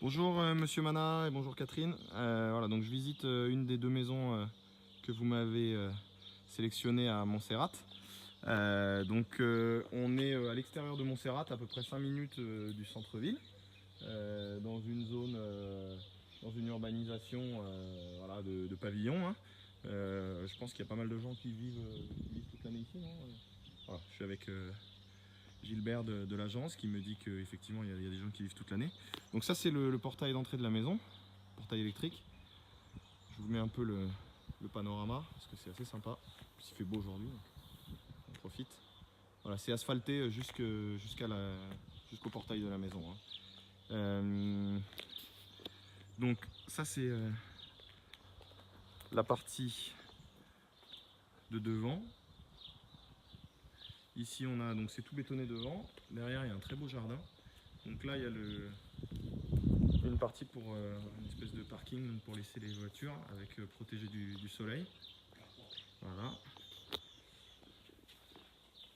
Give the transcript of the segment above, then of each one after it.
Bonjour Monsieur Mana et bonjour Catherine. Voilà, donc je visite une des deux maisons que vous m'avez sélectionnées à Montserrat. On est à l'extérieur de Montserrat, à peu près 5 minutes du centre-ville, dans une zone, dans une urbanisation voilà, de pavillons, hein. Je pense qu'il y a pas mal de gens qui vivent toute l'année ici, non? Voilà, je suis avec Gilbert de l'agence qui me dit qu'effectivement il y a des gens qui vivent toute l'année. Donc ça c'est le portail d'entrée de la maison, portail électrique. Je vous mets un peu le panorama parce que c'est assez sympa. Il fait beau aujourd'hui, on profite. Voilà, c'est asphalté jusqu'au portail de la maison, hein. Donc ça c'est la partie de devant. Ici on a donc c'est tout bétonné devant. Derrière il y a un très beau jardin. Donc là il y a une partie pour une espèce de parking pour laisser les voitures avec protégé du soleil. Voilà.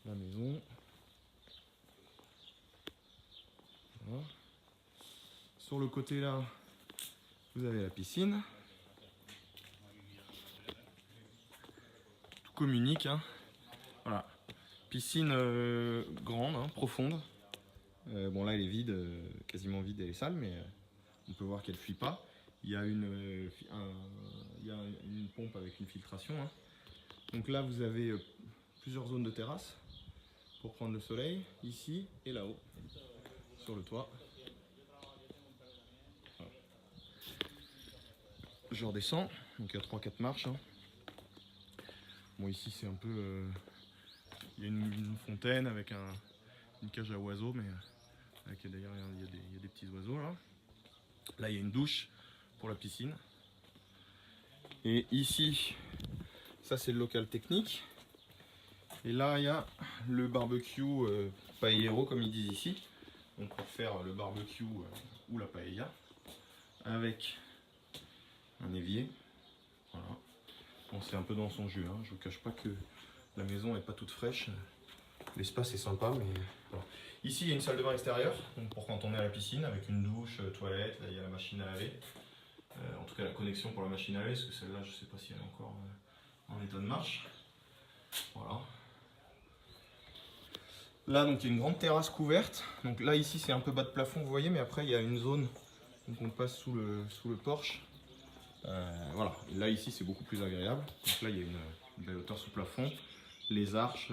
La maison. Voilà. Sur le côté là, vous avez la piscine. Tout communique, hein. Voilà. Piscine grande, hein, profonde. Bon là elle est vide, quasiment vide, elle est sale, mais on peut voir qu'elle ne fuit pas. Il y a une pompe avec une filtration, hein. Donc là vous avez plusieurs zones de terrasse pour prendre le soleil, ici et là-haut, sur le toit. Voilà. Je redescends, donc il y a 3-4 marches, hein. Bon ici c'est un peu... il y a une fontaine avec une cage à oiseaux, mais d'ailleurs il y a des petits oiseaux là. Là il y a une douche pour la piscine. Et ici, ça c'est le local technique. Et là il y a le barbecue paellero comme ils disent ici. Donc pour faire le barbecue ou la paella. Avec un évier. Voilà. Bon, c'est un peu dans son jus, hein. Je ne vous cache pas que la maison n'est pas toute fraîche. L'espace est sympa, mais voilà. Ici il y a une salle de bain extérieure, donc pour quand on est à la piscine, avec une douche, toilette, là il y a la machine à laver. En tout cas la connexion pour la machine à laver, parce que celle-là je ne sais pas si elle est encore en état de marche. Voilà. Là donc il y a une grande terrasse couverte. Donc là ici c'est un peu bas de plafond, vous voyez, mais après il y a une zone, donc on passe sous le porche. Voilà, et là ici c'est beaucoup plus agréable. Donc là il y a une belle hauteur sous plafond, les arches,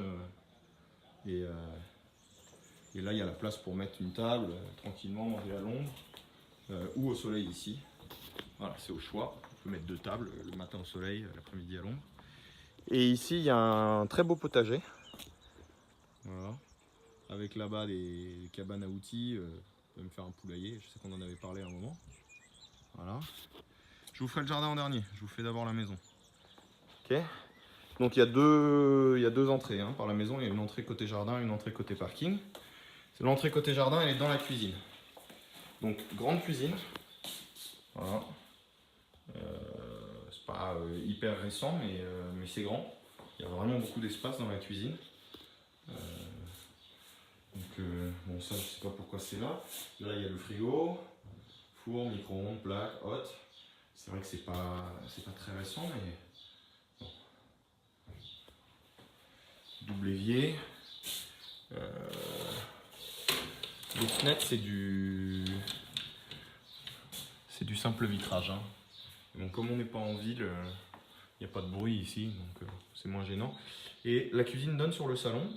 et là il y a la place pour mettre une table, tranquillement manger à l'ombre, ou au soleil ici. Voilà, c'est au choix. On peut mettre deux tables, le matin au soleil, l'après-midi à l'ombre. Et ici il y a un très beau potager. Voilà. Avec là-bas des cabanes à outils, on peut me faire un poulailler, je sais qu'on en avait parlé à un moment. Voilà. Je vous ferai le jardin en dernier, je vous fais d'abord la maison. Ok. Donc il y a deux entrées, hein, par la maison. Il y a une entrée côté jardin et une entrée côté parking. L'entrée côté jardin, elle est dans la cuisine. Donc grande cuisine. Voilà. C'est pas hyper récent, mais c'est grand. Il y a vraiment beaucoup d'espace dans la cuisine. Bon, ça je sais pas pourquoi c'est là. Là il y a le frigo, four, micro-ondes, plaque, hotte. C'est vrai que c'est pas très récent, mais bon. Double évier. Les fenêtres c'est du simple vitrage, hein. Donc comme on n'est pas en ville, il n'y a pas de bruit ici, donc c'est moins gênant. Et la cuisine donne sur le salon,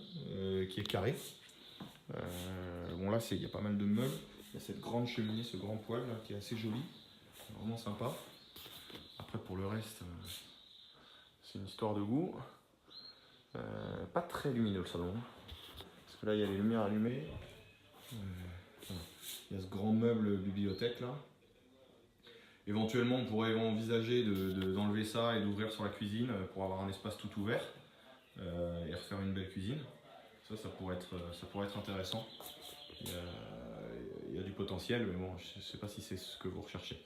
qui est carré. Bon là il y a pas mal de meubles. Il y a cette grande cheminée, ce grand poêle là, qui est assez joli, vraiment sympa. Après pour le reste, c'est une histoire de goût. Pas très lumineux le salon, parce que là il y a les lumières allumées. Il y a ce grand meuble bibliothèque là. Éventuellement on pourrait envisager d'enlever ça et d'ouvrir sur la cuisine pour avoir un espace tout ouvert et refaire une belle cuisine. Ça pourrait être intéressant. Il y a du potentiel, mais bon, je ne sais pas si c'est ce que vous recherchez.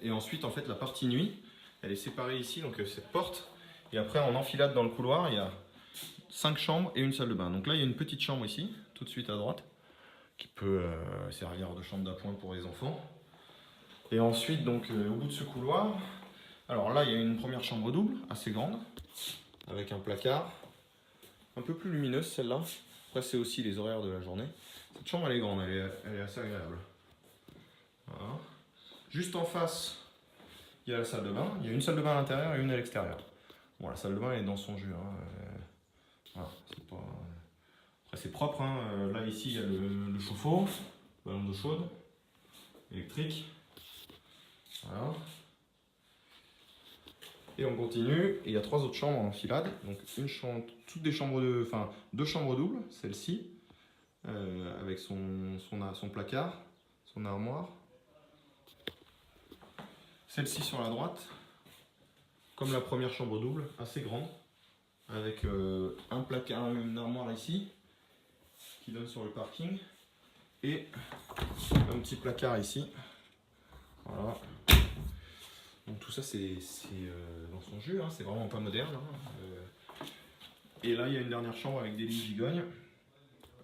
Et ensuite, en fait, la partie nuit, elle est séparée ici, donc cette porte. Et après, en enfilade dans le couloir, il y a 5 chambres et une salle de bain. Donc là, il y a une petite chambre ici, tout de suite à droite, qui peut servir de chambre d'appoint pour les enfants. Et ensuite, donc, au bout de ce couloir, alors là, il y a une première chambre double, assez grande, avec un placard, un peu plus lumineuse celle-là. Après, c'est aussi les horaires de la journée. Cette chambre, elle est grande, elle est assez agréable. Voilà. Juste en face, il y a la salle de bain. Il y a une salle de bain à l'intérieur et une à l'extérieur. Bon, la salle de bain elle est dans son jus. Hein. Voilà, c'est pas... Après, c'est propre. Hein. Là, ici, il y a le chauffe-eau, ballon d'eau chaude, électrique. Voilà. Et on continue. Et il y a 3 autres chambres en enfilade. Donc, une chambre, toutes des chambres de, enfin, 2 chambres doubles, celle-ci, avec son placard, son armoire. Celle-ci sur la droite, comme la première chambre double, assez grande, avec un placard, une armoire ici, qui donne sur le parking, et un petit placard ici. Voilà. Donc tout ça c'est dans son jus, hein, c'est vraiment pas moderne. Hein. Et là il y a une dernière chambre avec des lits gigognes,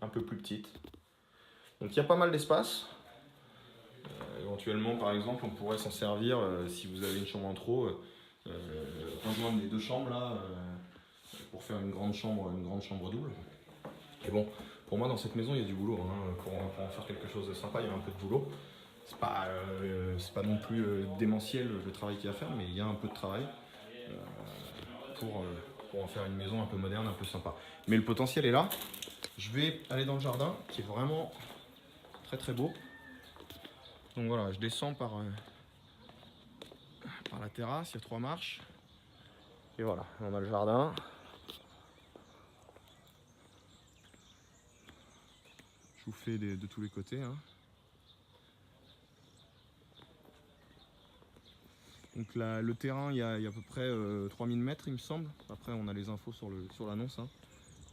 un peu plus petite. Donc il y a pas mal d'espace. Éventuellement, par exemple, on pourrait s'en servir si vous avez une chambre en trop, rejoindre les 2 chambres là pour faire une grande chambre double. Et bon, pour moi, dans cette maison, il y a du boulot. Hein, pour en faire quelque chose de sympa, il y a un peu de boulot. C'est pas non plus démentiel le travail qu'il y a à faire, mais il y a un peu de travail pour en faire une maison un peu moderne, un peu sympa. Mais le potentiel est là. Je vais aller dans le jardin, qui est vraiment très très beau. Donc voilà, je descends par la terrasse, il y a 3 marches. Et voilà, on a le jardin. Je vous fais de tous les côtés. Hein. Donc là, le terrain, il y a à peu près 3000 mètres, il me semble. Après, on a les infos sur l'annonce. Hein.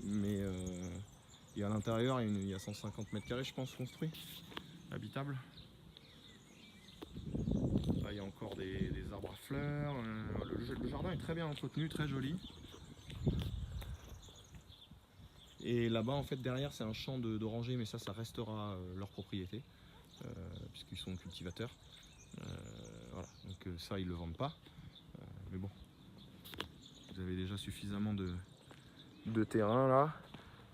Mais et à l'intérieur, il y a 150 mètres carrés, je pense, construits, habitables. Là, il y a encore des arbres à fleurs. Le jardin est très bien entretenu, très joli. Et là-bas, en fait, derrière, c'est un champ d'orangers, mais ça restera leur propriété, puisqu'ils sont cultivateurs. Voilà, donc ça, ils ne le vendent pas. Mais bon, vous avez déjà suffisamment de terrain là,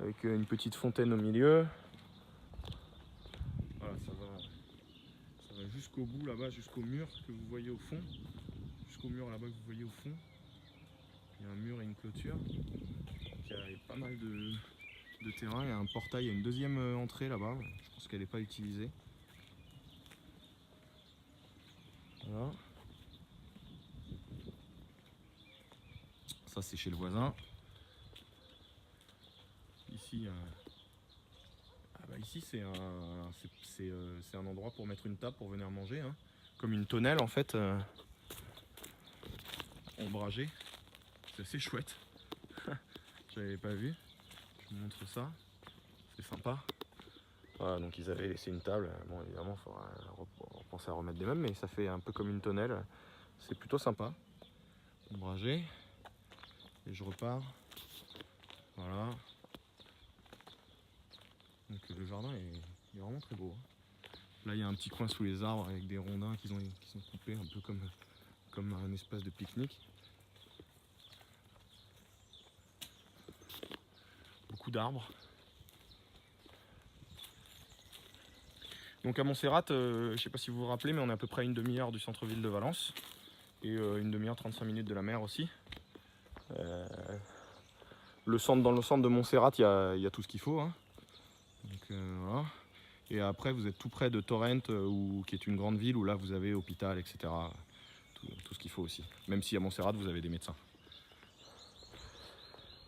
avec une petite fontaine au milieu. Voilà, ça va jusqu'au bout là-bas, jusqu'au mur que vous voyez au fond. Jusqu'au mur là-bas que vous voyez au fond. Il y a un mur et une clôture. Donc, il y a pas mal de terrain. Il y a un portail, il y a une deuxième entrée là-bas. Je pense qu'elle n'est pas utilisée. Voilà. Ça c'est chez le voisin. Ici, ici c'est un endroit pour mettre une table pour venir manger. Hein. Comme une tonnelle en fait, ombragée. C'est assez chouette. J'avais pas vu. Je vous montre ça. C'est sympa. Voilà, donc ils avaient laissé une table. Bon, évidemment, il faudra penser à remettre des meubles, mais ça fait un peu comme une tonnelle. C'est plutôt sympa. Ombragé. Et je repars. Voilà. Donc le jardin est vraiment très beau. Là, il y a un petit coin sous les arbres avec des rondins qui sont coupés, un peu comme un espace de pique-nique. Beaucoup d'arbres. Donc à Montserrat, je ne sais pas si vous vous rappelez, mais on est à peu près à une demi-heure du centre-ville de Valence. Et une demi-heure, 35 minutes de la mer aussi. Dans le centre de Montserrat, il y a tout ce qu'il faut. Hein. Donc, voilà. Et après, vous êtes tout près de Torrent, qui est une grande ville où là, vous avez hôpital, etc. Tout ce qu'il faut aussi. Même si à Montserrat, vous avez des médecins.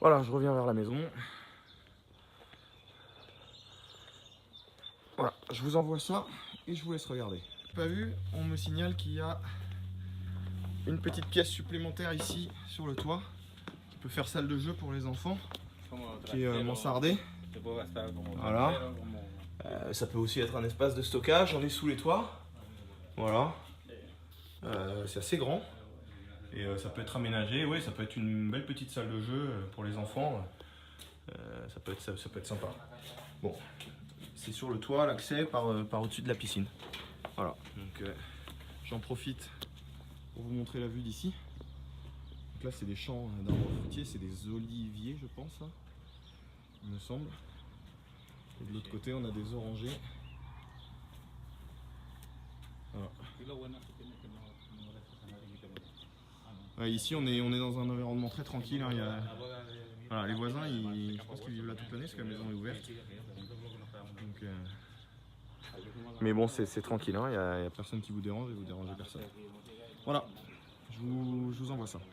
Voilà, je reviens vers la maison. Voilà, je vous envoie ça et je vous laisse regarder. Pas vu, on me signale qu'il y a une petite pièce supplémentaire ici sur le toit qui peut faire salle de jeu pour les enfants, qui est mansardée. Voilà. Ça peut aussi être un espace de stockage, on est sous les toits. Voilà. C'est assez grand et ça peut être aménagé. Oui, ça peut être une belle petite salle de jeu pour les enfants. Ça peut être sympa. Bon, c'est sur le toit, l'accès par au-dessus de la piscine. Voilà. Donc J'en profite pour vous montrer la vue d'ici. Donc là c'est des champs d'arbres fruitiers, c'est des oliviers je pense, hein, il me semble. Et de l'autre côté on a des orangers. Voilà. Ouais, ici on est dans un environnement très tranquille, hein. Voilà, les voisins je pense qu'ils vivent là toute l'année parce que la maison est ouverte. Donc, mais bon c'est tranquille, hein. Il n'y a personne qui vous dérange et vous dérangez personne. Voilà, je vous envoie ça.